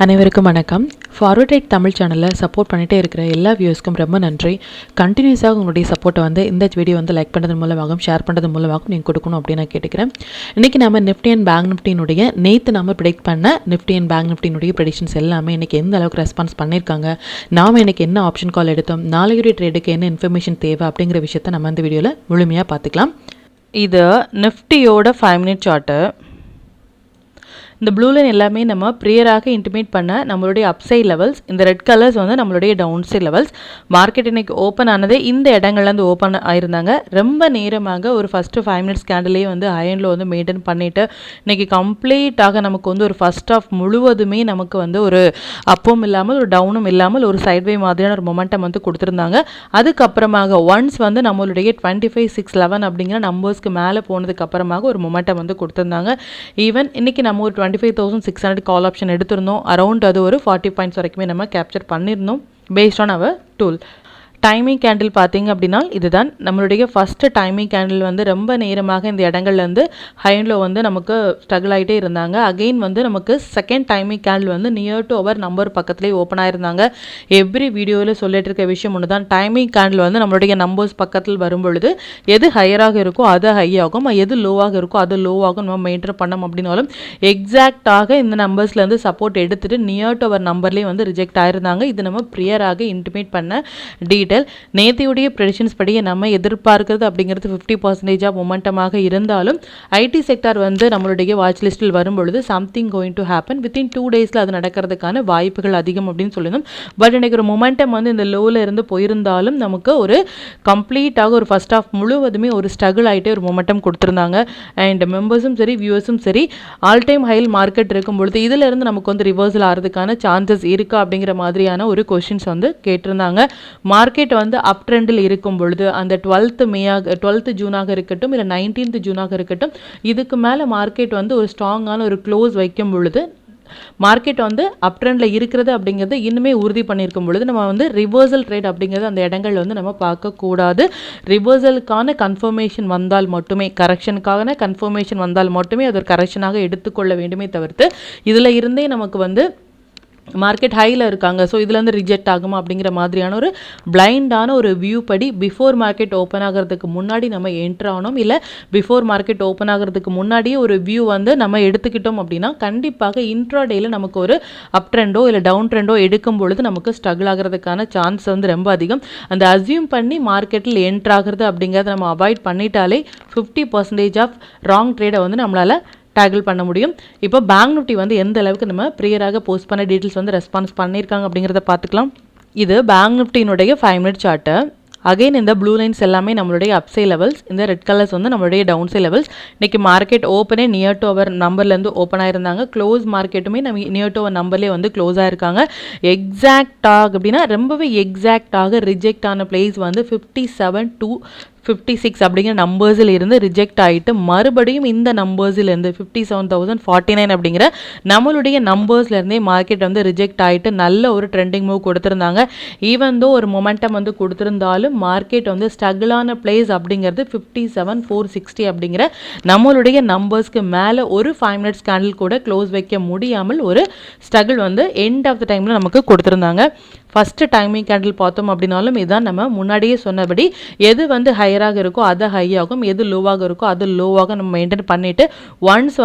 அனைவருக்கும் வணக்கம். Forward right Tamil சேனலில் சப்போர்ட் பண்ணிகிட்டே இருக்கிற எல்லா வியூஸ்க்கும் ரொம்ப நன்றி. கண்டினியூஸாக உங்களுடைய சப்போர்ட்டை இந்த வீடியோ லைக் பண்ணுறது மூலமாகவும் ஷேர் பண்ணுறது மூலமாகவும் நீங்கள் கொடுக்கணும் அப்படின்னு நான் கேட்டுக்கிறேன். இன்றைக்கி நம்ம நிஃப்டி அண்ட் பேங்க் நிஃப்டினுடைய நேற்று நம்ம ப்ரெடிக்ட் பண்ண நிஃப்டி அண்ட் பேங்க் நிஃப்டினுடைய ப்ரெடிக்ஷன்ஸ் எல்லாமே இன்றைக்கி எந்த அளவுக்கு ரெஸ்பான்ஸ் பண்ணியிருக்காங்க, நாம் இன்றைக்கி என்ன ஆப்ஷன் கால் எடுத்தோம், நாளைக்குரிய ட்ரேடுக்கு என்ன இன்ஃபர்மேஷன் தேவை அப்படிங்கிற விஷயத்தை நம்ம இந்த வீடியோவில் முழுமையாக பார்த்துக்கலாம். இது நிஃப்டியோட 5 மினிட் சார்ட்டு. இந்த ப்ளூ லைன் எல்லாமே நம்ம ப்ரியராக இன்டிமேட் பண்ண நம்மளுடைய அப்சைட் லெவல்ஸ், இந்த ரெட் கலர்ஸ் நம்மளுடைய டவுன் சைட் லெவல்ஸ். மார்க்கெட் இன்னைக்கு ஓப்பன் ஆனதே இந்த இடங்கள்லேருந்து ஓப்பன் ஆயிருந்தாங்க. ரொம்ப நேரமாக ஒரு ஃபஸ்ட்டு 5 மினிட்ஸ் கேண்டிலே ஹையண்டில் மெயின்டைன் பண்ணிவிட்டு இன்றைக்கி கம்ப்ளீட்டாக நமக்கு ஒரு ஃபஸ்ட் ஆஃப் முழுவதுமே நமக்கு ஒரு அப்பும் இல்லாமல் ஒரு டவுனும் இல்லாமல் ஒரு சைட்வே மாதிரியான ஒரு மொமெண்டம் கொடுத்துருந்தாங்க. அதுக்கப்புறமாக ஒன்ஸ் நம்மளுடைய 25,611 அப்படிங்கிற நம்பர்ஸ்க்கு மேலே போனதுக்கு அப்புறமாக ஒரு மொமெண்டம் கொடுத்துருந்தாங்க. ஈவன் இன்றைக்கி நம்ம ஒரு 25,600 கால் ஆப்ஷன் எடுத்திருந்தோம். அரௌண்ட் அது ஒரு 40 பாயிண்ட்ஸ் வரைக்குமே நம்ம கேப்சர் பண்ணியிருந்தோம் based on our tool. Timing candle பார்த்தீங்க அப்படின்னா இதுதான் நம்மளுடைய ஃபஸ்ட்டு டைமிங் கேண்டில் ரொம்ப நேரமாக இந்த இடங்கள்லேருந்து ஹைண்டில் நமக்கு ஸ்ட்ரகிள் ஆகிட்டே இருந்தாங்க. அகெயின் நமக்கு second timing candle near to our number பக்கத்துலேயே ஓப்பன் ஆயிருந்தாங்க. எவ்ரி வீடியோவில் சொல்லிட்டு இருக்க விஷயம் ஒன்று தான், டைமிங் கேண்டில் நம்மளுடைய நம்பர்ஸ் பக்கத்தில் வரும் பொழுது எது ஹையராக இருக்கோ அது ஹை ஆகும், எது லோவாக இருக்கோ அது லோவாகும் நம்ம மெயின்டைன் பண்ணோம் அப்படின்னாலும் எக்ஸாக்டாக இந்த நம்பர்ஸ்லேருந்து சப்போர்ட் எடுத்துகிட்டு நியர் டு அவர் நம்பர்லேயே ரிஜெக்ட் ஆயிருந்தாங்க. இது நம்ம ப்ரியராக இன்டிமேட் பண்ண நேத்தியுடைய ப்ரெடிக்ஷன்ஸ் படி நம்ம எதிர்பார்க்கிறது அப்படிங்கிறது 50% ஆஃப் மொமெண்டமாக இருந்தாலும் ஐடி செக்டார் நம்மளுடைய வாட்ச் லிஸ்ட்டில் வரும்பொழுது something going to happen within 2 டேஸில் அது நடக்கிறதுக்கான வாய்ப்புகள் அதிகம் அப்படின்னு சொல்லணும். பட் எனக்கு ஒரு மொமெண்டம் இந்த லோவில் இருந்து போயிருந்தாலும் நமக்கு ஒரு கம்ப்ளீட்டாக ஒரு ஃபர்ஸ்ட் ஆஃப் முழுவதுமே ஒரு ஸ்ட்ரகிள் ஆகிட்டே ஒரு மொமெண்டம் கொடுத்துருந்தாங்க. அண்ட் மெம்பர்ஸும் சரி வியூவர்ஸும் சரி ஆல் டைம் ஹைல் மார்க்கெட் இருக்கும் பொழுது இதிலிருந்து நமக்கு ரிவர்சல் ஆகிறதுக்கான சான்சஸ் இருக்கா அப்படிங்கிற மாதிரியான ஒரு கொஸ்டின்ஸ் கேட்டிருந்தாங்க. மார்க்கெட் அப் ட்ரெண்டில் இருக்கும் பொழுது அந்த 12th ஜூனாக இருக்கட்டும் இல்லை 19th ஜூனாக இருக்கட்டும், இதுக்கு மேலே மார்க்கெட் ஒரு ஸ்ட்ராங்கான ஒரு க்ளோஸ் வைக்கும் பொழுது மார்க்கெட் அப் ட்ரெண்டில் இருக்கிறது அப்படிங்கிறது இன்னுமே உறுதி பண்ணியிருக்கும் பொழுது நம்ம ரிவர்சல் ட்ரேட் அப்படிங்கிறது அந்த இடங்கள் நம்ம பார்க்கக்கூடாது. ரிவர்சலுக்கான கன்ஃபர்மேஷன் வந்தால் மட்டுமே, கரெக்ஷனுக்கான கன்ஃபர்மேஷன் வந்தால் மட்டுமே அது ஒரு கரெக்ஷனாக எடுத்துக்கொள்ள வேண்டுமே தவிர்த்து இதில் இருந்தே நமக்கு மார்க்கெட் ஹையில் இருக்காங்க ஸோ இதுலேருந்து ரிஜெக்ட் ஆகுமா அப்படிங்கிற மாதிரியான ஒரு பிளைண்டான ஒரு வியூ படி பிஃபோர் மார்க்கெட் ஓப்பன் ஆகிறதுக்கு முன்னாடி நம்ம என்ட்ரு ஆனோம், இல்லை பிஃபோர் மார்க்கெட் ஓப்பன் ஆகிறதுக்கு முன்னாடியே ஒரு வியூ நம்ம எடுத்துக்கிட்டோம் அப்படின்னா கண்டிப்பாக இன்ட்ராடேயில் நமக்கு ஒரு அப் ட்ரெண்டோ இல்லை டவுன் ட்ரெண்டோ எடுக்கும் பொழுது நமக்கு ஸ்ட்ரகிள் ஆகிறதுக்கான சான்ஸ் ரொம்ப அதிகம். அந்த அசியூம் பண்ணி மார்க்கெட்டில் என்ட்ரு ஆகிறது அப்படிங்கிறத நம்ம அவாய்ட் பண்ணிட்டாலே 50% ஆஃப் ராங் ட்ரேடை நம்மளால் டேக்கிள் பண்ண முடியும். இப்போ பேங்க் நிஃப்டி எந்த அளவுக்கு நம்ம ப்ரியராக போஸ்ட் பண்ண டீட்டெயில்ஸ் ரெஸ்பான்ஸ் பண்ணியிருக்காங்க அப்படிங்கிறத பார்த்துக்கலாம். இது பேங்க் நிஃப்டியினுடைய 5 மினிட் சார்ட்டு. அகைன் இந்த ப்ளூ லைன்ஸ் எல்லாமே நம்மளுடைய அப்சை லெவல்ஸ், இந்த ரெட் கலர்ஸ் நம்மளுடைய டவுன் சை லெவல்ஸ். இன்றைக்கி மார்க்கெட் ஓப்பனே நியர் டு அவர் நம்பர்லேருந்து ஓப்பன் ஆயிருந்தாங்க. க்ளோஸ் மார்க்கெட்டுமே நம்ம நியர் டு அவர் நம்பர்லேயே க்ளோஸ் ஆயிருக்காங்க. எக்ஸாக்டாக அப்படின்னா ரொம்பவே எக்ஸாக்டாக ரிஜெக்ட் ஆன பிளேஸ் 57 to 56 அப்படிங்கிற நம்பர்ஸில் இருந்து ரிஜெக்ட் ஆகிட்டு மறுபடியும் இந்த நம்பர்ஸிலேருந்து 57,049 அப்படிங்கிற நம்மளுடைய நம்பர்ஸ்லேருந்தே மார்க்கெட் ரிஜெக்ட் ஆகிட்டு நல்ல ஒரு ட்ரெண்டிங் மூவ் கொடுத்துருந்தாங்க. ஈவன் தோ ஒரு மொமெண்டம் கொடுத்துருந்தாலும் மார்க்கெட் ஸ்ட்ரகிளான பிளேஸ் அப்படிங்கிறது 57,460 அப்படிங்கிற நம்மளுடைய நம்பர்ஸ்க்கு மேலே ஒரு 5 மினிட்ஸ் கேண்டில் கூட க்ளோஸ் வைக்க முடியாமல் ஒரு ஸ்ட்ரகிள் எண்ட் ஆஃப் த டைமில் நமக்கு கொடுத்துருந்தாங்க. ஃபஸ்ட்டு டைமிங் கேண்டில் பார்த்தோம் அப்படின்னாலும் இதுதான் நம்ம முன்னாடியே சொன்னபடி எது ஹையராக இருக்கோ அது ஹை ஆகும், எது லோவாக இருக்கோ அது லோவாக நம்ம மெயின்டைன் பண்ணிவிட்டு ஒன்ஸ்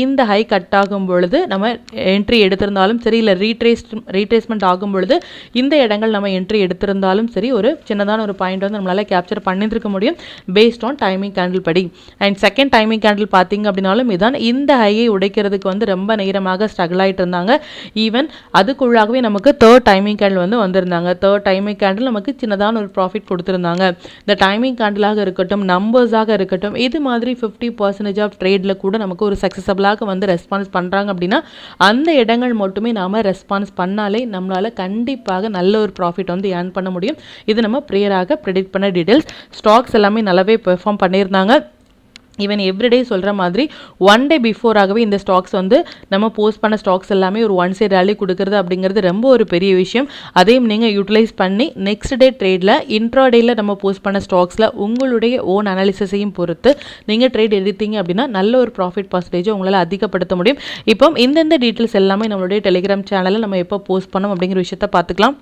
இந்த ஹை கட் ஆகும் பொழுது நம்ம என்ட்ரி எடுத்திருந்தாலும் சரி, இல்லை ரீட்ரேஸ்மெண்ட் ஆகும் பொழுது இந்த இடங்கள் நம்ம என்ட்ரி எடுத்திருந்தாலும் சரி ஒரு சின்னதான ஒரு பாயிண்ட் நம்மளால் கேப்சர் பண்ணியிருக்க முடியும் பேஸ்ட் ஆன் டைமிங் கேண்டில் படி. அண்ட் செகண்ட் டைமிங் கேண்டில் பார்த்தீங்க அப்படின்னாலும் இதுதான் இந்த ஹையை உடைக்கிறதுக்கு ரொம்ப நேரமாக ஸ்ட்ரகிள் ஆகிட்டு இருந்தாங்க. ஈவன் அதுக்குள்ளாகவே நமக்கு தேர்ட் டைமிங் கேண்டில் வந்திருந்தாங்க. தேர்ட் டைமிங் கேண்டில் நமக்கு சின்னதான ஒரு ப்ராஃபிட் கொடுத்துருந்தாங்க. இந்த டைமிங் கேண்டிலாக இருக்கட்டும், நம்பர்ஸாக இருக்கட்டும், இது மாதிரி 50% ஆஃப் ட்ரேடில் கூட நமக்கு ஒரு சக்ஸஸ்ஃபுல்லாக ரெஸ்பான்ஸ் பண்ணுறாங்க அப்படின்னா அந்த இடங்கள் மட்டுமே நாம் ரெஸ்பான்ஸ் பண்ணாலே நம்மளால் கண்டிப்பாக நல்ல ஒரு ப்ராஃபிட் ஏர்ன் பண்ண முடியும். இது நம்ம ப்ரியராக ப்ரெடிக்ட் பண்ண டீட்டெயில்ஸ். ஸ்டாக்ஸ் எல்லாமே நல்லாவே பெர்ஃபார்ம் பண்ணியிருந்தாங்க. ஈவன் எவ்ரிடே சொல்கிற மாதிரி ஒன் டே பிஃபோராகவே இந்த ஸ்டாக்ஸ் வந்து நம்ம போஸ்ட் பண்ண ஸ்டாக்ஸ் எல்லாமே ஒரு ஒன் சைட் ரேலி கொடுக்குறது அப்படிங்கிறது ரொம்ப ஒரு பெரிய விஷயம். அதையும் நீங்கள் யூட்டிலைஸ் பண்ணி நெக்ஸ்ட் டே ட்ரேடில் இன்ட்ராடேயில் நம்ம போஸ்ட் பண்ண ஸ்டாக்ஸில் உங்களுடைய ஓன் அனாலிசிஸையும் பொறுத்து நீங்கள் ட்ரேட் எடுத்தீங்க அப்படின்னா நல்ல ஒரு ப்ராஃபிட் பர்சன்டேஜை உங்களால் அதிகப்படுத்த முடியும். இப்போ இந்தந்த டீட்டெயில்ஸ் எல்லாமே நம்மளுடைய டெலிகிராம் சேனலில் நம்ம எப்போ போஸ்ட் பண்ணோம் அப்படிங்கிற விஷயத்தை பார்த்துக்கலாம்.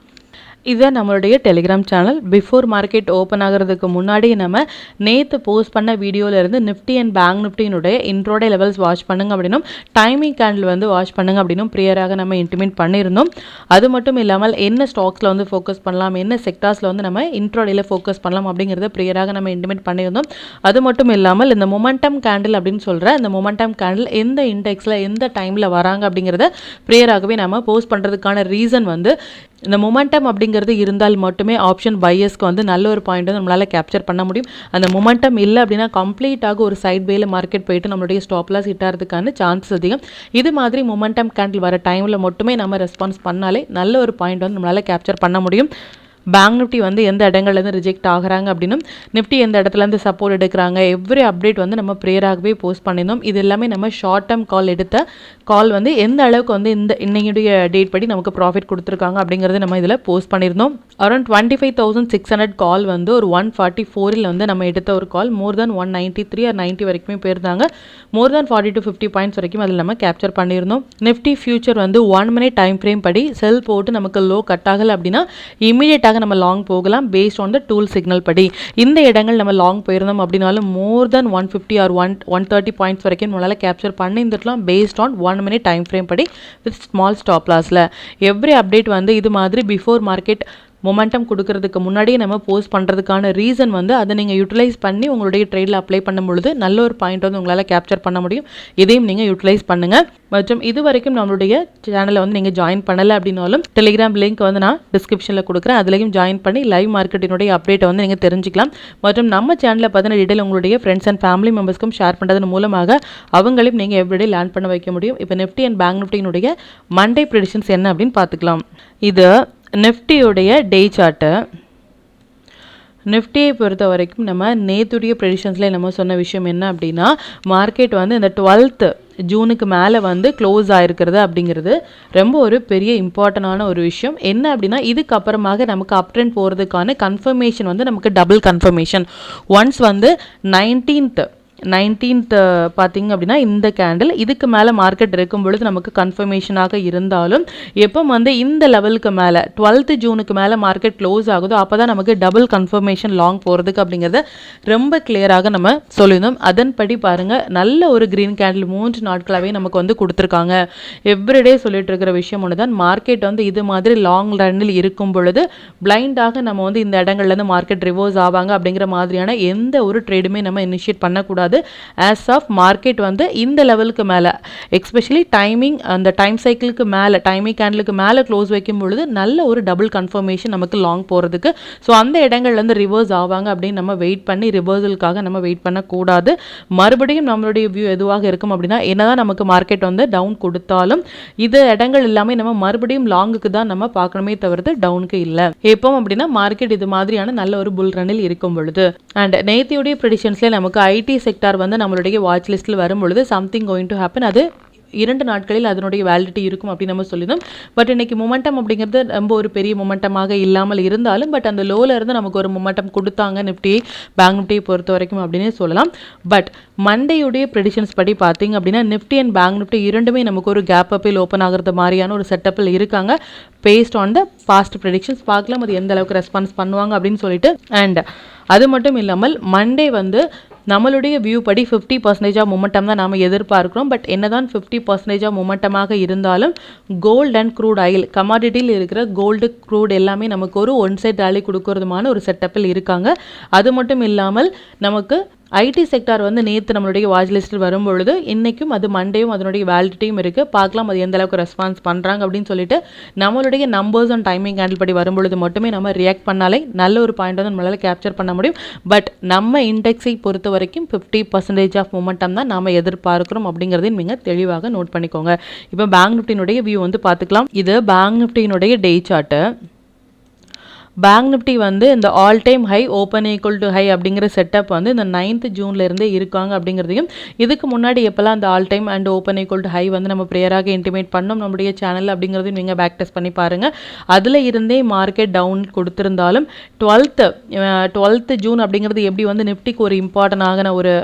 இதுதான் நம்மளுடைய Telegram channel. Before market open ஆகிறதுக்கு முன்னாடி நம்ம நேற்று போஸ்ட் பண்ண வீடியோவிலேருந்து நிஃப்டி அண்ட் பேங்க் நிஃப்டியினுடைய இன்ட்ரோடே லெவல்ஸ் வாட்ச் பண்ணுங்க அப்படின்னும் டைமிங் கேண்டில் வந்து வாட்ச் பண்ணுங்க அப்படின்னும் ப்ரியராக நம்ம இன்டிமேட் பண்ணியிருந்தோம். அது மட்டும் இல்லாமல் என்ன ஸ்டாக்ஸில் வந்து ஃபோக்கஸ் பண்ணலாம், என்ன செக்டார்ஸில் வந்து நம்ம இன்ட்ரோடேயில் ஃபோக்கஸ் பண்ணலாம் அப்படிங்கிறத ப்ரியராக நம்ம இன்டிமேட் பண்ணியிருந்தோம். அது மட்டும் இல்லாமல் இந்த மொமெண்டம் கேண்டில் அப்படின்னு சொல்கிற இந்த மொமெண்டம் கேண்டில் எந்த இண்டெக்ஸில் எந்த டைமில் வராங்க அப்படிங்கிறத ப்ரியராகவே நம்ம போஸ்ட் பண்ணுறதுக்கான ரீசன் வந்து இந்த மொமெண்டம் அப்படிங்கிறது இருந்தால் மட்டுமே ஆப்ஷன் பையர்ஸ்க்கு வந்து நல்ல ஒரு பாயிண்ட் வந்து நம்மளால் கேப்சர் பண்ண முடியும். அந்த மொமெண்டம் இல்லை அப்படின்னா கம்ப்ளீட்டாக ஒரு சைட் வேல மார்க்கெட் போயிட்டு நம்மளுடைய ஸ்டாப் லாஸ் ஹிட் ஆகிறதுக்கான சான்சஸ் அதிகம். இது மாதிரி மொமெண்டம் கேண்டில் வர டைமில் மட்டுமே நம்ம ரெஸ்பான்ஸ் பண்ணாலே நல்ல ஒரு பாயிண்ட் வந்து நம்மளால் கேப்சர் பண்ண முடியும். பேங்க் நிஃப்டி வந்து எந்த இடங்கள்லேருந்து ரிஜெக்ட் ஆகிறாங்க அப்படின்னும் நிஃப்டி எந்த இடத்துலேருந்து சப்போர்ட் எடுக்கிறாங்க எவ்ரி அப்டேட் வந்து நம்ம ப்ரேயராகவே போஸ்ட் பண்ணியிருந்தோம். இது எல்லாமே நம்ம ஷார்ட் டேர்ம் கால் எடுத்த கால் வந்து எந்த அளவுக்கு வந்து இன்னையுடைய டேட் படி நமக்கு ப்ராஃபிட் கொடுத்துருக்காங்க அப்படிங்கிறது நம்ம இதில் போஸ்ட் பண்ணியிருந்தோம். அரௌண்ட் 25,600 கால் வந்து ஒரு 144 வந்து நம்ம எடுத்த ஒரு கால் மோர் தென் 193 or 90 வரைக்குமே போயிருந்தாங்க. மோர் தென் 40 to 50 பாயிண்ட்ஸ் வரைக்கும் அதில் நம்ம கேப்சர் பண்ணியிருந்தோம். நிஃப்டி ஃபியூச்சர் வந்து 1 minute டைம் ஃப்ரேம் படி செல் போட்டு நமக்கு லோ கட் ஆகலை அப்படின்னா இமீடியட்டாக நம்ம லாங் போகலாம் paste on the tool signal படி. இந்த இடங்கள் நம்ம லாங் போயிருந்தோம் அப்படின்னாலும் மோர் தென் 150 or 130 பாயிண்ட்ஸ் வரைக்கும் நம்மளால் கேப்சர் பண்ணியிருந்துக்கலாம் based on 1 minute time frame படி வித் ஸ்மால் ஸ்டாப் லாஸில். எவ்ரி அப்டேட் வந்து இது மாதிரி பிஃபோர் மார்க்கெட் மொமெண்டம் கொடுக்கறதுக்கு முன்னாடியே நம்ம போஸ்ட் பண்ணுறதுக்கான ரீசன் வந்து அதை நீங்கள் யூட்டிலைஸ் பண்ணி உங்களுடைய ட்ரேடில் அப்ளை பண்ணும் பொழுது நல்ல ஒரு பாயிண்ட் வந்து உங்களால் கேப்சர் பண்ண முடியும். இதையும் நீங்கள் யூட்டிலைஸ் பண்ணுங்கள். மற்றும் இது வரைக்கும் நம்மளுடைய சேனலை வந்து நீங்கள் ஜாயின் பண்ணலை அப்படின்னாலும் டெலிகிராம் லிங்க் வந்து நான் டிஸ்கிரிப்ஷனில் கொடுக்குறேன். அதுலேயும் ஜாயின் பண்ணி லைவ் மார்க்கெட்டினுடைய அப்டேட்டை வந்து நீங்கள் தெரிஞ்சுக்கலாம். மற்றும் நம்ம சேனலில் பார்த்தீங்கன்னா டீட்டெயில் உங்களுடைய ஃப்ரெண்ட்ஸ் அண்ட் ஃபேமிலி மெம்பர்ஸ்க்கும் ஷேர் பண்ணுறதன் மூலமாக அவங்களையும் நீங்கள் எவ்ரிடே லேர்ன் பண்ண வைக்க முடியும். இப்போ நிஃப்டி அண்ட் பேங்க் நிஃப்டியினுடைய மண்டே ப்ரெடிக்ஷன்ஸ் என்ன அப்படின்னு பார்த்துக்கலாம். இது நிஃப்டியோடைய டே சார்ட்டு. நிஃப்டியை பொறுத்த வரைக்கும் நம்ம நேத்துடைய ப்ரெடிக்ஷன்ஸ்லேயே நம்ம சொன்ன விஷயம் என்ன அப்படின்னா மார்க்கெட் வந்து இந்த 12th ஜூனுக்கு மேலே வந்து க்ளோஸ் ஆகிருக்கிறது அப்படிங்கிறது ரொம்ப ஒரு பெரிய இம்பார்ட்டண்டான ஒரு விஷயம். என்ன அப்படின்னா இதுக்கப்புறமாக நமக்கு அப் ட்ரெண்ட் போகிறதுக்கான கன்ஃபர்மேஷன் வந்து நமக்கு டபுள் கன்ஃபர்மேஷன். ஒன்ஸ் வந்து 19th பார்த்திங்க அப்படின்னா இந்த கேண்டில் இதுக்கு மேலே மார்க்கெட் இருக்கும் பொழுது நமக்கு கன்ஃபர்மேஷனாக இருந்தாலும் எப்போ வந்து இந்த லெவலுக்கு மேலே 12th ஜூனுக்கு மேலே மார்க்கெட் க்ளோஸ் ஆகுதோ அப்போ தான் நமக்கு டபுள் கன்ஃபர்மேஷன் லாங் போகிறதுக்கு அப்படிங்கிறத ரொம்ப கிளியராக நம்ம சொல்லியிருந்தோம். அதன்படி பாருங்கள் நல்ல ஒரு க்ரீன் கேண்டில் 3 நாட்களாகவே நமக்கு வந்து கொடுத்துருக்காங்க. எவ்ரிடே சொல்லிட்டு இருக்கிற விஷயம் ஒன்று தான் மார்க்கெட் வந்து இது மாதிரி லாங் ரன்னில் இருக்கும் பொழுது பிளைண்டாக நம்ம வந்து இந்த இடங்கள்லேருந்து மார்க்கெட் ரிவர்ஸ் ஆவாங்க அப்படிங்கிற மாதிரியான எந்த ஒரு ட்ரேடுமே நம்ம இனிஷியேட் பண்ணக்கூடாது. ஆஸ் ஆஃப் மார்க்கெட் வந்து இந்த லெவலுக்கு மேலே எஸ்பெஷலி டைமிங் அந்த டைம் சைக்கிளுக்கு மேலே டைமிங் கேண்டலுக்கு மேலே க்ளோஸ் வைக்கும் பொழுது நல்ல ஒரு டபுள் கன்ஃபர்மேஷன் நமக்கு லாங் போகிறதுக்கு. ஸோ அந்த இடங்கள்லேருந்து ரிவர்ஸ் ஆவாங்க அப்படின்னு நம்ம வெயிட் பண்ணி ரிவர்சலுக்காக நம்ம வெயிட் பண்ணக்கூடாது. மறுபடியும் நம்மளுடைய வியூ எதுவாக இருக்கும் அப்படின்னா என்னதான் நமக்கு மார்க்கெட் வந்து டவுன் கொடுத்தாலும் இது இடங்கள் எல்லாமே நம்ம மறுபடியும் லாங்குக்கு தான் நம்ம பார்க்கணுமே தவிர்த்து டவுனுக்கு இல்லை. எப்போ அப்படின்னா மார்க்கெட் இது மாதிரியான நல்ல ஒரு புல் ரன்னில் இருக்கும் பொழுது. அண்ட் நேத்தியுடைய ப்ரெடிக்ஷன்ஸ்லேயே நமக்கு ஐடி செக்டார் வந்து நம்மளுடைய வாட்ச் லிஸ்ட்டில் வரும் பொழுது சம்திங் கோயிங் டு ஹேப்பன். அது 2 நாட்களில் அதனுடைய வேலிடிட்டி இருக்கும் அப்படின்னு நம்ம சொல்லியிருந்தோம். பட் இன்னைக்கு மொமெண்டம் அப்படிங்கிறது ரொம்ப ஒரு பெரிய மொமெண்டமாக இல்லாமல் இருந்தாலும் பட் அந்த லோவில் இருந்து நமக்கு ஒரு மொமெண்டம் கொடுத்தாங்க நிஃப்டி பேங்க் நிஃப்டியை பொறுத்த வரைக்கும் அப்படின்னே சொல்லலாம். பட் மண்டேயுடைய ப்ரெடிக்ஷன்ஸ் படி பார்த்தீங்க அப்படின்னா நிஃப்டி அண்ட் பேங்க் நிஃப்டி இரண்டுமே நமக்கு ஒரு கேப் அப்பில் ஓப்பன் ஆகிறது மாதிரியான ஒரு செட்டப்பில் இருக்காங்க based on the past predictions. பார்க்கலாம் அது எந்த அளவுக்கு ரெஸ்பான்ஸ் பண்ணுவாங்க அப்படின்னு சொல்லிட்டு. அண்ட் அது மட்டும் இல்லாமல் மண்டே வந்து நம்மளுடைய வியூ படி 50% மொமெண்டம் தான் நாம் எதிர்பார்க்கிறோம். பட் என்னதான் 50% மொமெண்டமாக இருந்தாலும் கோல்டு அண்ட் க்ரூட் ஆயில் கமாடிட்டியில் இருக்கிற கோல்டு க்ரூட் எல்லாமே நமக்கு ஒரு ஒன் சைட் ரேலி கொடுக்கறதுமான ஒரு செட்டப்பில் இருக்காங்க. அது மட்டும் இல்லாமல் நமக்கு ஐடி செக்டார் வந்து நேற்று நம்மளுடைய வாட்ச் லிஸ்ட்டில் வரும்பொழுது இன்றைக்கும் அது மண்டேயும் அதனுடைய வேலிடிட்டியும் இருக்குது. பார்க்கலாம் அது எந்த அளவுக்கு ரெஸ்பான்ஸ் பண்ணுறாங்க அப்படின்னு சொல்லிட்டு நம்மளுடைய நம்பர்ஸ் அண்ட் டைமிங் ஹேண்டில் படி வரும்பொழுது மட்டுமே நம்ம ரியாக்ட் பண்ணாலே நல்ல ஒரு பாயிண்ட் வந்து நம்மளால் கேப்சர் பண்ண முடியும். பட் நம்ம இண்டெக்ஸை பொறுத்த வரைக்கும் 50% ஆஃப் மொமெண்டம் தான் நாம் எதிர்பார்க்கிறோம் அப்படிங்கிறதையும் நீங்கள் தெளிவாக நோட் பண்ணிக்கோங்க. இப்போ பேங்க் நிஃப்டியினுடைய வியூ வந்து பார்த்துக்கலாம். இது பேங்க் நிஃப்டியினுடைய டே சார்ட்டு. பேங்க் நிஃப்டி வந்து இந்த all time high open equal to high அப்படிங்கிற செட்டப் வந்து இந்த 9th ஜூன்ல இருந்தே இருக்காங்க அப்படிங்கிறதையும், இதுக்கு முன்னாடி எப்பெல்லாம் அந்த all time and open equal to high வந்து நம்ம ப்ரேயராக இன்டிமேட் பண்ணோம் நம்முடைய சேனல் அப்படிங்கிறதையும் நீங்கள் பேக் டெஸ்ட் பண்ணி பாருங்க. அதில் இருந்தே மார்க்கெட் டவுன் கொடுத்திருந்தாலும் 12th ஜூன் அப்படிங்கிறது எப்படி வந்து நிஃப்டிக்கு ஒரு இம்பார்ட்டன்ட் ஆகின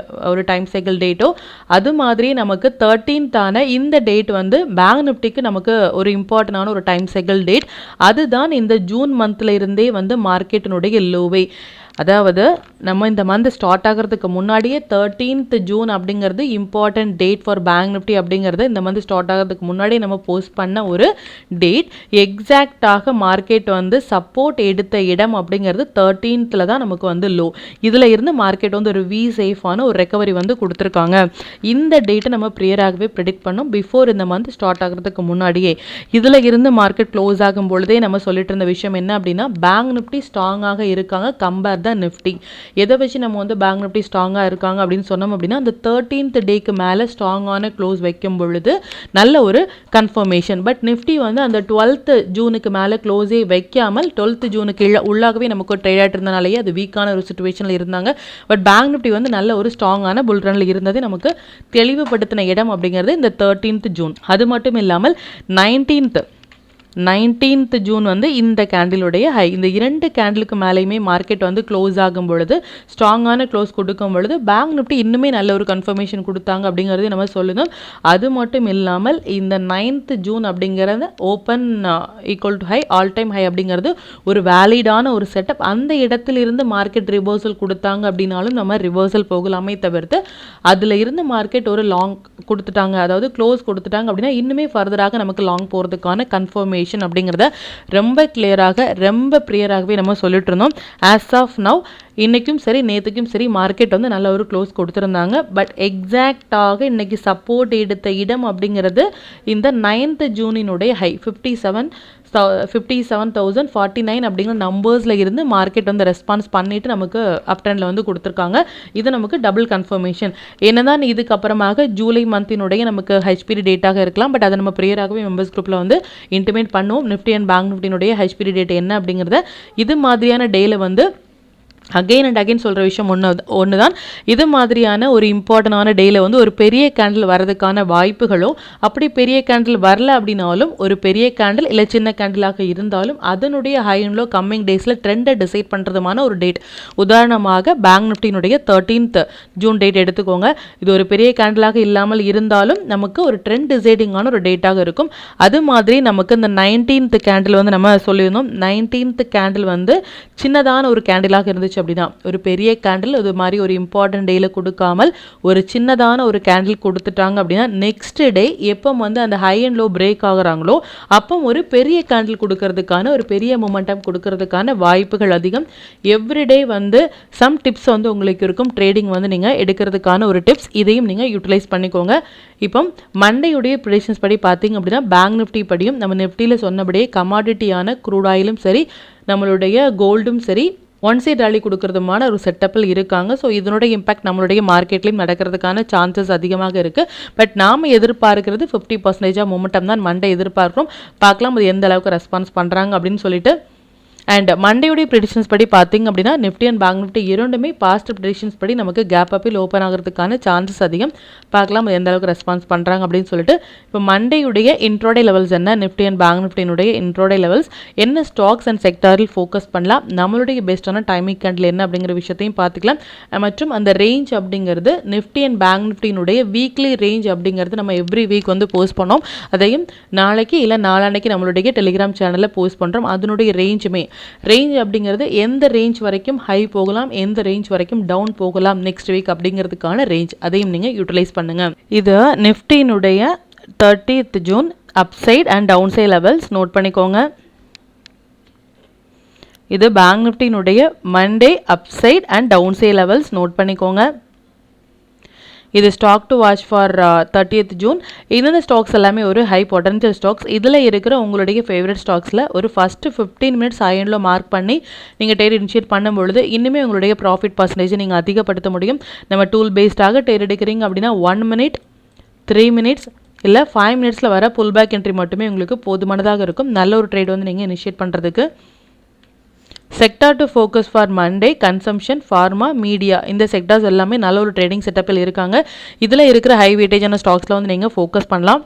ஒரு டைம் சைக்கிள் டேட்டோ, அது மாதிரி நமக்கு 13th ஆன இந்த டேட் வந்து பேங்க் நிஃப்டிக்கு நமக்கு ஒரு இம்பார்ட்டன்டான ஒரு டைம் சைக்கிள் டேட். அதுதான் இந்த ஜூன் மந்த்ல இருந்தே வந்து மார்க்கெட்டினுடைய லோவை, அதாவது நம்ம இந்த மந்த் ஸ்டார்ட் ஆகிறதுக்கு முன்னாடியே 13th ஜூன் அப்படிங்கிறது important date for bank Nifty அப்படிங்கிறது இந்த மந்த் ஸ்டார்ட் ஆகிறதுக்கு முன்னாடியே நம்ம போஸ்ட் பண்ண ஒரு டேட். எக்ஸாக்டாக மார்க்கெட் வந்து சப்போர்ட் எடுத்த இடம் அப்படிங்கிறது 13th தான் நமக்கு வந்து லோ. இதில் இருந்து மார்க்கெட் வந்து ஒரு சேஃபான ஒரு ரெக்கவரி வந்து கொடுத்துருக்காங்க. இந்த டேட்டை நம்ம ப்ரேயராகவே ப்ரெடிக்ட் பண்ணோம் பிஃபோர் இந்த மந்த் ஸ்டார்ட் ஆகிறதுக்கு முன்னாடியே. இதில் இருந்து மார்க்கெட் க்ளோஸ் ஆகும் பொழுதே நம்ம சொல்லிட்டு இருந்த விஷயம் என்ன அப்படின்னா, பேங்க் நிஃப்டி ஸ்ட்ராங்காக இருக்காங்க கம்பேர் த நிஃப்டி. எதை வச்சு நம்ம வந்து பேங்க் நிஃப்டி ஸ்ட்ராங்காக இருக்காங்க அப்படின்னு சொன்னோம் அப்படின்னா, அந்த 13th டேக்கு மேலே ஸ்ட்ராங்கான க்ளோஸ் வைக்கும் பொழுது நல்ல ஒரு கன்ஃபர்மேஷன். பட் நிஃப்டி வந்து அந்த 12th ஜூனுக்கு மேலே க்ளோஸே வைக்காமல் 12th ஜூனுக்கு உள்ளாகவே நமக்கு ட்ரேட் ஆகிட்டு இருந்தனாலேயே அது வீக்கான ஒரு சுச்சுவேஷனில் இருந்தாங்க. பட் பேங்க் நிஃப்டி வந்து நல்ல ஒரு ஸ்ட்ராங்கான புல் ரன்ல இருந்தது நமக்கு தெளிவுபடுத்தின இடம் அப்படிங்கிறது இந்த 13th ஜூன். அது மட்டும் இல்லாமல் 19th ஜூன் வந்து இந்த கேண்டிலுடைய ஹை. இந்த 2 கேண்டிலுக்கு மேலேயுமே மார்க்கெட் வந்து க்ளோஸ் ஆகும் பொழுது, ஸ்ட்ராங்கான க்ளோஸ் கொடுக்கும் பொழுது பேங்க் நிஃப்டி இன்னுமே நல்ல ஒரு கன்ஃபர்மேஷன் கொடுத்தாங்க அப்படிங்கிறது நம்ம சொல்லணும். அது மட்டும் இல்லாமல் இந்த 9th ஜூன் அப்படிங்கிறது open equal to high all time high அப்படிங்கிறது ஒரு வேலிடான ஒரு செட்டப். அந்த இடத்திலிருந்து மார்க்கெட் ரிவர்சல் கொடுத்தாங்க அப்படின்னாலும் நம்ம ரிவர்சல் போகலாமே தவிர்த்து அதில் இருந்து மார்க்கெட் ஒரு லாங் கொடுத்துட்டாங்க, அதாவது க்ளோஸ் கொடுத்துட்டாங்க அப்படின்னா இன்னுமே ஃபர்தராக நமக்கு லாங் போகிறதுக்கான கன்ஃபர்மேஷன் அப்படிங்கிறத ரொம்ப கிளியராக ரொம்ப ப்ரியராகவே நம்ம சொல்லிட்டு இருந்தோம். ஆஸ் ஆஃப் நவ் இன்றைக்கும் சரி நேற்றுக்கும் சரி மார்க்கெட் வந்து நல்ல ஒரு க்ளோஸ் கொடுத்துருந்தாங்க. பட் எக்ஸாக்டாக இன்றைக்கி சப்போர்ட் எடுத்த இடம் அப்படிங்கிறது இந்த 9th ஜூனினுடைய ஹை 57,049 அப்படிங்கிற நம்பர்ஸில் இருந்து மார்க்கெட் வந்து ரெஸ்பான்ஸ் பண்ணிவிட்டு நமக்கு அப் ட்ரெண்டில் வந்து கொடுத்துருக்காங்க. இது நமக்கு டபுள் கன்ஃபர்மேஷன். என்னதான் இதுக்கப்புறமாக ஜூலை மந்தினுடைய நமக்கு ஹெச்பிடி டேட்டாக இருக்கலாம். பட் அதை நம்ம ப்ரேயராகவே மெம்பர்ஸ் குரூப்பில் வந்து இன்டிமேட் பண்ணுவோம். நிஃப்டி அண்ட் பேங்க் நிஃப்டினுடைய ஹெச்பிடி டேட் என்ன அப்படிங்கிறத. இது மாதிரியான டேல வந்து அகெயின் அண்ட் அகெயின் சொல்கிற விஷயம் ஒன்று தான். இது மாதிரியான ஒரு இம்பார்ட்டண்டான டேயில் வந்து ஒரு பெரிய கேண்டில் வரதுக்கான வாய்ப்புகளோ, அப்படி பெரிய கேண்டில் வரல அப்படின்னாலும் ஒரு பெரிய கேண்டில் இல்லை சின்ன கேண்டிலாக இருந்தாலும் அதனுடைய ஹை அண்ட் லோ கம்மிங் டேஸில் ட்ரெண்டை டிசைட் பண்ணுறதுமான ஒரு டேட். உதாரணமாக பேங்க் நிஃப்டினுடைய 13th ஜூன் டேட் எடுத்துக்கோங்க. இது ஒரு பெரிய கேண்டிலாக இல்லாமல் இருந்தாலும் நமக்கு ஒரு ட்ரெண்ட் டிசைடிங்கான ஒரு டேட்டாக இருக்கும். அது மாதிரி நமக்கு இந்த 19th கேண்டில் வந்து நம்ம சொல்லியிருந்தோம். 19th கேண்டில் வந்து சின்னதான ஒரு கேண்டிலாக இருந்துச்சு அப்படின்னா, ஒரு பெரிய கேண்டில் இது மாதிரி ஒரு இம்பார்ட்டன்ட் டேல கொடுக்காமல் ஒரு சின்னதான ஒரு கேண்டில் கொடுத்துட்டாங்க அப்படின்னா, நெக்ஸ்ட் டே எப்போ வந்து அந்த ஹை அண்ட் லோ பிரேக் ஆகுறாங்களோ அப்போ ஒரு பெரிய கேண்டில் கொடுக்கறதுக்கான ஒரு பெரிய மொமெண்டம் கொடுக்கறதுக்கான வாய்ப்புகள் அதிகம். எவ்ரிடே வந்து சம் டிப்ஸ் வந்து உங்களுக்கு இருக்கும். ட்ரேடிங் வந்து நீங்கள் எடுக்கிறதுக்கான ஒரு டிப்ஸ், இதையும் நீங்கள் யூட்டிலைஸ் பண்ணிக்கோங்க. இப்போ மண்டேயுடைய ப்ரெடிக்ஷன்ஸ் படி பார்த்தீங்க அப்படின்னா, பேங்க் நிஃப்டி படியும் நம்ம நிஃப்டியில் சொன்னபடியே கமாடிட்டியான க்ரூட் ஆயிலும் சரி நம்மளுடைய கோல்டும் சரி ஒன் சைட் ராலி கொடுக்கறதுமான ஒரு செட்டப்பில் இருக்காங்க. ஸோ இதனுடைய இம்பாக்ட் நம்மளுடைய மார்க்கெட்லையும் நடக்கிறதுக்கான சான்சஸ் அதிகமாக இருக்குது. பட் நாம் எதிர்பார்க்கிறது 50% மொமெண்டம் தான் மண்டே எதிர்பார்க்குறோம். பார்க்கலாம் அது எந்த அளவுக்கு ரெஸ்பான்ஸ் பண்ணுறாங்க அப்படின்னு சொல்லிட்டு. அண்ட் மண்டேயுடைய ப்ரெடிக்ஷன்ஸ் படி பார்த்தீங்க அப்படின்னா, நிஃப்டி அண்ட் பேங்க் நிஃப்டி இரண்டுமே பாசிட்டிவ் ப்ரெடிக்ஷன்ஸ் படி நமக்கு கேப் அப்பில் ஓப்பன் ஆகிறதுக்கான சான்சஸ் அதிகம். பார்க்கலாம் எந்த அளவுக்கு ரெஸ்பான்ஸ் பண்ணுறாங்க அப்படின்னு சொல்லிட்டு. இப்போ மண்டேயுடைய இன்ட்ரோடே லெவல்ஸ் என்ன, நிஃப்டி அண்ட் பேங்க் நிஃப்டியினுடைய இன்ட்ரோடே லெவல்ஸ் என்ன, ஸ்டாக்ஸ் அண்ட் செக்டாரில் ஃபோக்கஸ் பண்ணலாம், நம்மளுடைய பெஸ்ட்டான டைமிங் கேண்டில் என்ன அப்படிங்கிற விஷயத்தையும் பார்த்துக்கலாம். மற்றும் அந்த ரேஞ்ச் அப்படிங்கிறது நிஃப்டி அண்ட் பேங்க் நிஃப்டியினுடைய வீக்லி ரேஞ்ச் அப்படிங்கிறது நம்ம எவ்ரி வீக் வந்து போஸ்ட் பண்ணோம். அதையும் நாளைக்கு இல்லை நாளான்னைக்கு நம்மளுடைய டெலிகிராம் சேனலில் போஸ்ட் பண்ணுறோம். அதனுடைய ரேஞ்ச் அப்படிங்கிறது எந்த ரேஞ்ச் வரைக்கும் ஹை போகலாம், எந்த ரேஞ்ச் வரைக்கும் டவுன் போகலாம் நெக்ஸ்ட் வீக் அப்படிங்கிறதுக்கான ரேஞ்ச், அதையும் நீங்கள் யூட்டிலைஸ் பண்ணுங்க. இது நிஃப்டியினுடைய 30th June upside and down side levels note பண்ணிக்கோங்க. இது பேங்க் நிஃப்டியினுடைய Monday upside and down side levels note பண்ணிக்கோங்க. இது stock to watch for 30th June. இந்த ஸ்டாக்ஸ் எல்லாமே ஒரு ஹை பொட்டன்ஷியல் ஸ்டாக்ஸ். இதில் இருக்கிற உங்களுடைய ஃபேவரட் ஸ்டாக்ஸில் ஒரு ஃபஸ்ட்டு 15 மினிட்ஸ் ஹையண்டில் மார்க் பண்ணி நீங்கள் ட்ரேட் இனிஷியேட் பண்ணும்பொழுது இன்னுமே உங்களுடைய ப்ராஃபிட் பர்சன்டேஜ் நீங்கள் அதிகப்படுத்த முடியும். நம்ம டூல் பேஸ்டாக ட்ரேட் எடுக்கிறீங்க அப்படின்னா 1 minute 3 minutes இல்லை 5 minutesல வர புல் பேக் என்ட்ரி மட்டுமே உங்களுக்கு போதுமானதாக இருக்கும். நல்ல ஒரு ட்ரேட் வந்து நீங்கள் இனிஷியேட் பண்ணுறதுக்கு. Sector to focus for Monday, consumption, pharma, media, இந்த செக்டார்ஸ் எல்லாமே நல்ல ஒரு ட்ரேடிங் செட்டப்பில் இருக்காங்க. இதில் இருக்கிற ஹை வெயிட்டேஜான ஸ்டாக்ஸில் வந்து நீங்கள் ஃபோக்கஸ் பண்ணலாம்.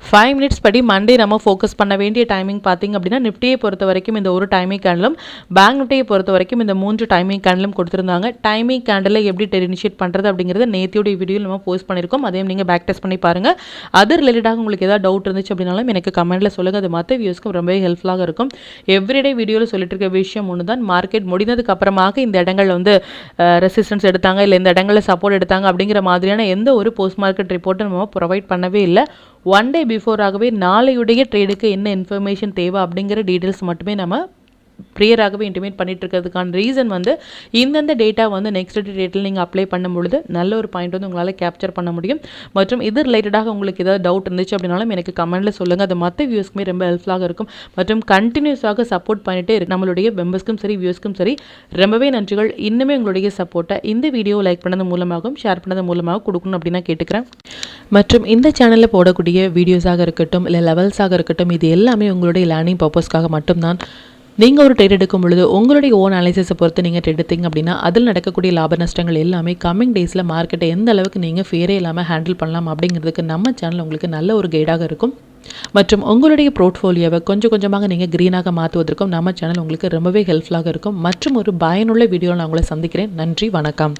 5 மினிட்ஸ் படி மண்டே நம்ம ஃபோக்கஸ் பண்ண வேண்டிய டைமிங் பார்த்திங்க அப்படின்னா நிஃப்டியை பொறுத்த வரைக்கும் இந்த ஒரு டைமிங் கேண்டலும், பேங்க் நிஃப்டியை பொறுத்த வரைக்கும் இந்த 3 டைமிங் கேண்டலும் கொடுத்துருந்தாங்க. டைமிங் கேண்டலை எப்படி இனிஷியேட் பண்ணுறது அப்படிங்கிறத நேத்தியோட வீடியோவில் நம்ம போஸ்ட் பண்ணியிருக்கோம். அதையும் நீங்கள் பேக் டெஸ்ட் பண்ணி பாருங்கள். அது ரிலேட்டடாக உங்களுக்கு ஏதாவது டவுட் இருந்துச்சு அப்படின்னாலும் எனக்கு கமெண்ட்டில் சொல்லுங்கள். அது மற்ற வியூஸ்க்கும் ரொம்பவே ஹெல்ப்ஃபுல்லாக இருக்கும். எவ்ரிடே வீடியோவில் சொல்லிட்டு இருக்க விஷயம் ஒன்று தான், மார்க்கெட் முடிந்ததுக்கு அப்புறமாக இந்த இடங்கள் வந்து ரெசிஸ்டன்ஸ் எடுத்தாங்க, இல்லை இந்த இடங்களில் சப்போர்ட் எடுத்தாங்க அப்படிங்கிற மாதிரியான எந்த ஒரு போஸ்ட் மார்க்கெட் ரிப்போர்ட்டும் நம்ம ப்ரொவைட் பண்ணவே இல்லை. 1 டே பிஃபோராகவே நாளையுடைய ட்ரேடுக்கு என்ன இன்ஃபர்மேஷன் தேவை அப்படிங்கிற டீட்டெயில்ஸ் மட்டுமே நம்ம ப்ரியராகவே இன்டிமேட் பண்ணிட்டு இருக்கிறதுக்கான ரீசன் வந்து இந்தந்த டேட்டா வந்து நெக்ஸ்ட் டேட்டில் நீங்கள் அப்ளை பண்ணும் பொழுது நல்ல ஒரு பாயிண்ட் வந்து உங்களால் கேப்சர் பண்ண முடியும். மற்றும் இது ரிலேட்டடாக உங்களுக்கு ஏதாவது டவுட் இருந்துச்சு அப்படின்னாலும் எனக்கு கமெண்ட்டில் சொல்லுங்கள். அது மற்ற வியூஸ்க்குமே ரொம்ப ஹெல்ப்ஃபுல்லாக இருக்கும். மற்றும் கண்டினியூஸாக சப்போர்ட் பண்ணிட்டே இருக்கு நம்மளுடைய மெம்பர்ஸ்க்கும் சரி வியூஸ்க்கும் சரி ரொம்பவே நன்றிகள். இன்னுமே உங்களுடைய சப்போர்ட்டை இந்த வீடியோ லைக் பண்ணது மூலமாகவும் ஷேர் பண்ணது மூலமாக கொடுக்கணும் அப்படின்னு நான் கேட்டுக்கிறேன். மற்றும் இந்த சேனலில் போடக்கூடிய வீடியோஸாக இருக்கட்டும், இல்லை லெவல்ஸாக இருக்கட்டும், இது எல்லாமே உங்களுடைய லேர்னிங் பர்பஸ்க்காக மட்டும்தான். நீங்கள் ஒரு ட்ரேட் எடுக்கும் பொழுது உங்களுடைய ஓன் அனாலிசிஸை பொறுத்து நீங்கள் ட்ரேட் எடுத்தீங்க அப்படின்னா அதில் நடக்கக்கூடிய லாப நஷ்டங்கள் எல்லாமே கம்மிங் டேஸில் மார்க்கெட்டை எந்த அளவுக்கு நீங்கள் ஃபேரே இல்லாமல் ஹேண்டில் பண்ணலாம் அப்படிங்கிறதுக்கு நம்ம சேனல் உங்களுக்கு நல்ல ஒரு கைடாக இருக்கும். மற்றும் உங்களுடைய போர்ட்ஃபோலியோவை கொஞ்சம் கொஞ்சமாக நீங்கள் க்ரீனாக மாற்றுவதற்கும் நம்ம சேனல் உங்களுக்கு ரொம்பவே ஹெல்ப்ஃபுல்லாக இருக்கும். மற்றும் ஒரு பயனுள்ள வீடியோவில் நான் உங்களை சந்திக்கிறேன். நன்றி, வணக்கம்.